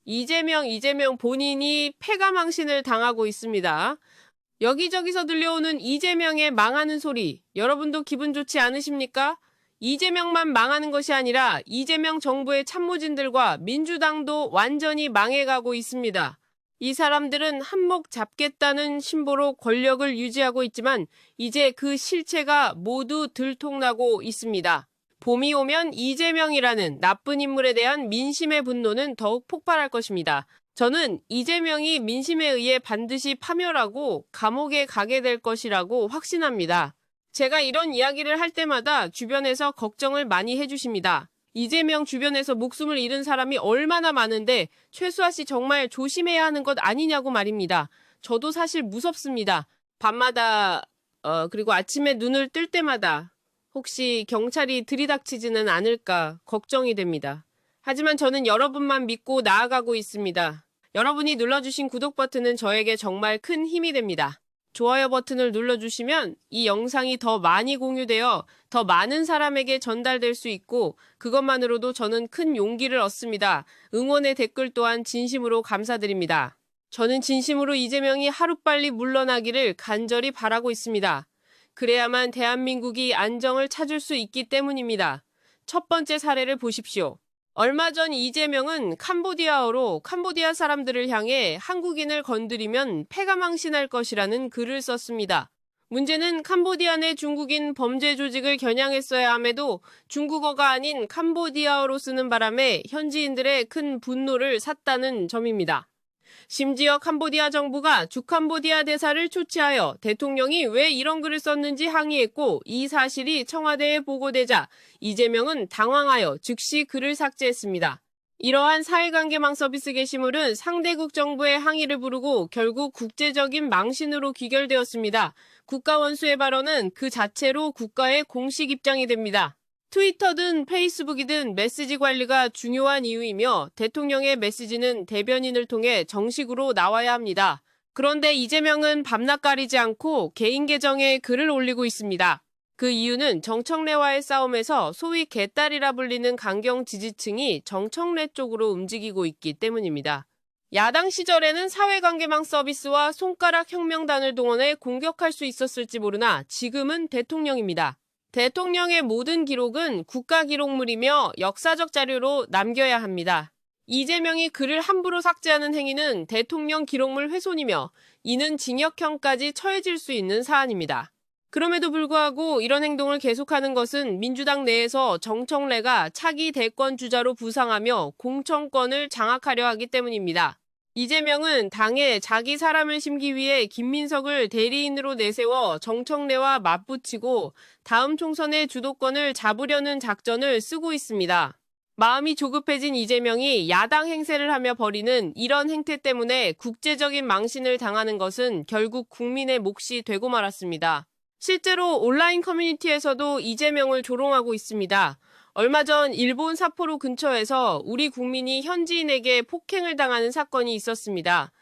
이재명 본인이 패가망신을 당하고 있습니다. 여기저기서 들려오는 이재명의 망하는 소리, 여러분도 기분 좋지 않으십니까? 이재명만 망하는 것이 아니라 이재명 정부의 참모진들과 민주당도 완전히 망해가고 있습니다. 이 사람들은 한몫 잡겠다는 심보로 권력을 유지하고 있지만 이제 그 실체가 모두 들통나고 있습니다. 봄이 오면 이재명이라는 나쁜 인물에 대한 민심의 분노는 더욱 폭발할 것입니다. 저는 이재명이 민심에 의해 반드시 파멸하고 감옥에 가게 될 것이라고 확신합니다. 제가 이런 이야기를 할 때마다 주변에서 걱정을 많이 해주십니다. 이재명 주변에서 목숨을 잃은 사람이 얼마나 많은데 최수아 씨 정말 조심해야 하는 것 아니냐고 말입니다. 저도 사실 무섭습니다. 밤마다 그리고 아침에 눈을 뜰 때마다 혹시 경찰이 들이닥치지는 않을까 걱정이 됩니다. 하지만 저는 여러분만 믿고 나아가고 있습니다. 여러분이 눌러주신 구독 버튼은 저에게 정말 큰 힘이 됩니다. 좋아요 버튼을 눌러주시면 이 영상이 더 많이 공유되어 더 많은 사람에게 전달될 수 있고 그것만으로도 저는 큰 용기를 얻습니다. 응원의 댓글 또한 진심으로 감사드립니다. 저는 진심으로 이재명이 하루빨리 물러나기를 간절히 바라고 있습니다. 그래야만 대한민국이 안정을 찾을 수 있기 때문입니다. 첫 번째 사례를 보십시오. 얼마 전 이재명은 캄보디아어로 캄보디아 사람들을 향해 한국인을 건드리면 패가망신할 것이라는 글을 썼습니다. 문제는 캄보디아 내 중국인 범죄 조직을 겨냥했어야 함에도 중국어가 아닌 캄보디아어로 쓰는 바람에 현지인들의 큰 분노를 샀다는 점입니다. 심지어 캄보디아 정부가 주캄보디아 대사를 초치하여 대통령이 왜 이런 글을 썼는지 항의했고 이 사실이 청와대에 보고되자 이재명은 당황하여 즉시 글을 삭제했습니다. 이러한 사회관계망 서비스 게시물은 상대국 정부의 항의를 부르고 결국 국제적인 망신으로 귀결되었습니다. 국가원수의 발언은 그 자체로 국가의 공식 입장이 됩니다. 트위터든 페이스북이든 메시지 관리가 중요한 이유이며 대통령의 메시지는 대변인을 통해 정식으로 나와야 합니다. 그런데 이재명은 밤낮 가리지 않고 개인 계정에 글을 올리고 있습니다. 그 이유는 정청래와의 싸움에서 소위 개딸이라 불리는 강경 지지층이 정청래 쪽으로 움직이고 있기 때문입니다. 야당 시절에는 사회관계망 서비스와 손가락 혁명단을 동원해 공격할 수 있었을지 모르나 지금은 대통령입니다. 대통령의 모든 기록은 국가기록물이며 역사적 자료로 남겨야 합니다. 이재명이 글을 함부로 삭제하는 행위는 대통령 기록물 훼손이며 이는 징역형까지 처해질 수 있는 사안입니다. 그럼에도 불구하고 이런 행동을 계속하는 것은 민주당 내에서 정청래가 차기 대권 주자로 부상하며 공천권을 장악하려 하기 때문입니다. 이재명은 당에 자기 사람을 심기 위해 김민석을 대리인으로 내세워 정청래와 맞붙이고 다음 총선의 주도권을 잡으려는 작전을 쓰고 있습니다. 마음이 조급해진 이재명이 야당 행세를 하며 벌이는 이런 행태 때문에 국제적인 망신을 당하는 것은 결국 국민의 몫이 되고 말았습니다. 실제로 온라인 커뮤니티에서도 이재명을 조롱하고 있습니다. 얼마 전 일본 삿포로 근처에서 우리 국민이 현지인에게 폭행을 당하는 사건이 있었습니다.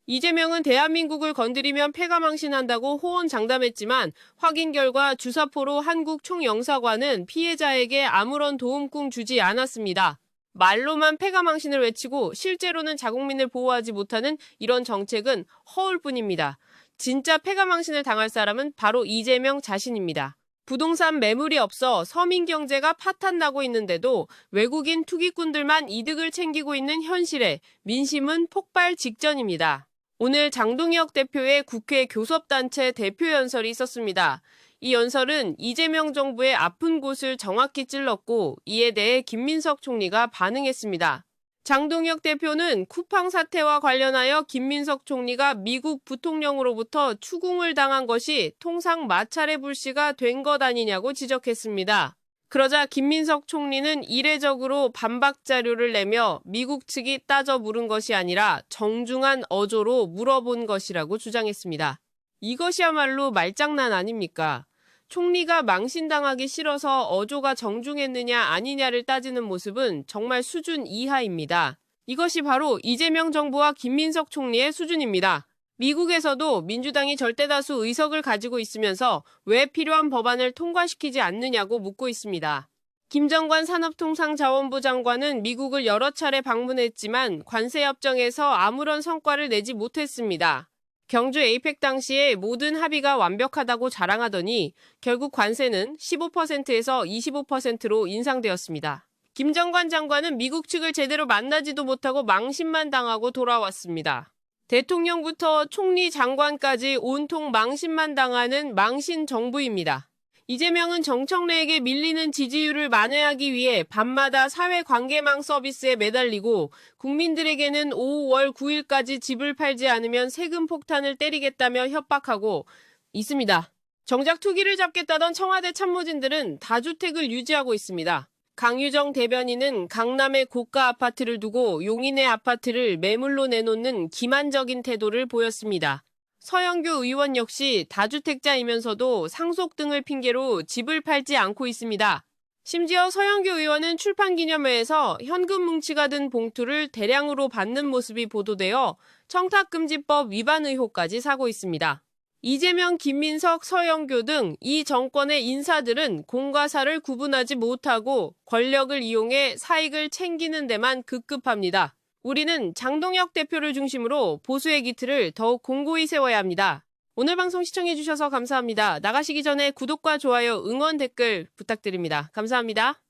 이재명은 대한민국을 건드리면 패가망신한다고 호언장담했지만 확인 결과 주사포로 한국 총영사관은 피해자에게 아무런 도움꿈 주지 않았습니다. 말로만 패가망신을 외치고 실제로는 자국민을 보호하지 못하는 이런 정책은 허울 뿐입니다. 진짜 패가망신을 당할 사람은 바로 이재명 자신입니다. 부동산 매물이 없어 서민 경제가 파탄나고 있는데도 외국인 투기꾼들만 이득을 챙기고 있는 현실에 민심은 폭발 직전입니다. 오늘 장동혁 대표의 국회 교섭단체 대표 연설이 있었습니다. 이 연설은 이재명 정부의 아픈 곳을 정확히 찔렀고 이에 대해 김민석 총리가 반응했습니다. 장동혁 대표는 쿠팡 사태와 관련하여 김민석 총리가 미국 부통령으로부터 추궁을 당한 것이 통상 마찰의 불씨가 된 것 아니냐고 지적했습니다. 그러자 김민석 총리는 이례적으로 반박 자료를 내며 미국 측이 따져 물은 것이 아니라 정중한 어조로 물어본 것이라고 주장했습니다. 이것이야말로 말장난 아닙니까? 총리가 망신당하기 싫어서 어조가 정중했느냐 아니냐를 따지는 모습은 정말 수준 이하입니다. 이것이 바로 이재명 정부와 김민석 총리의 수준입니다. 미국에서도 민주당이 절대다수 의석을 가지고 있으면서 왜 필요한 법안을 통과시키지 않느냐고 묻고 있습니다. 김정관 산업통상자원부 장관은 미국을 여러 차례 방문했지만 관세 협정에서 아무런 성과를 내지 못했습니다. 경주 에이펙 당시에 모든 합의가 완벽하다고 자랑하더니 결국 관세는 15%에서 25%로 인상되었습니다. 김정관 장관은 미국 측을 제대로 만나지도 못하고 망신만 당하고 돌아왔습니다. 대통령부터 총리 장관까지 온통 망신만 당하는 망신 정부입니다. 이재명은 정청래에게 밀리는 지지율을 만회하기 위해 밤마다 사회관계망 서비스에 매달리고 국민들에게는 5월 9일까지 집을 팔지 않으면 세금 폭탄을 때리겠다며 협박하고 있습니다. 정작 투기를 잡겠다던 청와대 참모진들은 다주택을 유지하고 있습니다. 강유정 대변인은 강남의 고가 아파트를 두고 용인의 아파트를 매물로 내놓는 기만적인 태도를 보였습니다. 서영교 의원 역시 다주택자이면서도 상속 등을 핑계로 집을 팔지 않고 있습니다. 심지어 서영교 의원은 출판기념회에서 현금 뭉치가 든 봉투를 대량으로 받는 모습이 보도되어 청탁금지법 위반 의혹까지 사고 있습니다. 이재명, 김민석, 서영교 등 이 정권의 인사들은 공과 사를 구분하지 못하고 권력을 이용해 사익을 챙기는 데만 급급합니다. 우리는 장동혁 대표를 중심으로 보수의 기틀을 더욱 공고히 세워야 합니다. 오늘 방송 시청해주셔서 감사합니다. 나가시기 전에 구독과 좋아요, 응원 댓글 부탁드립니다. 감사합니다.